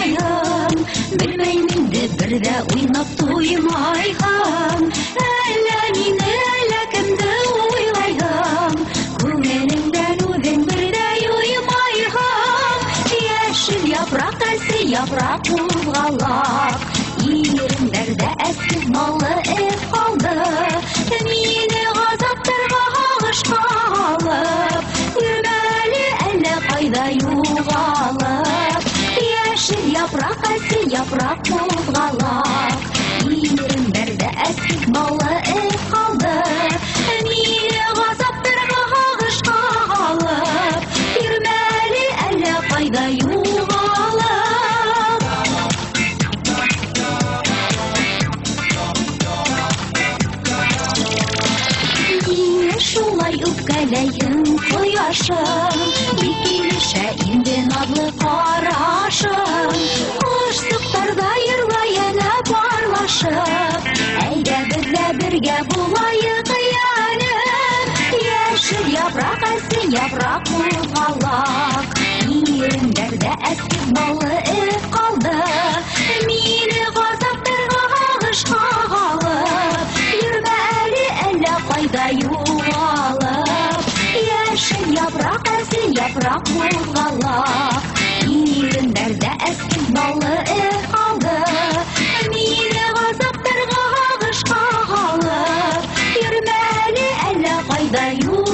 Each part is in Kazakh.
уйлайым, білмеймін де бірді ойнап тоймайым. Әлі мені, әлі кімді уйлайым, көңіліңден өзің бірдей оймайым. Яшіл япрақ әлсі япрақ қозғалақ, еріндерді әскіз малы ет қалды. Мені ғазаптарға ағышқа алып, үрмәлі әлі қайда юғалып. Яшіл япрақ әлсі япрақ қозғалақ, еріндерді әскіз малы ет қалды. Мені ғазаптарға ағышқа алып, үрмәлі әлі қайда юғалып. Шулай үпкәләйін құяшым, екеліше енді надлы қарашым. Құштықтарда ерлайына барлашып, әйдә бізде бірге болайық яным. Яшіл япрақ әлсі япрақ қозғалақ, еріндерді әскіз малы ет қалды. Мені ғазаптарға ағышқа алып, үрмәлі әлі қайда юғалып. Яшіл япрақ әлсі япрақ қозғалақ, еріндерді әскіз малы ет қалды. Мені ғазаптарға ағышқа алып, үрмәлі әлі қайда юғалып.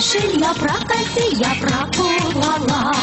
Яшіл япрақ әлсі япрақ қозғалақ,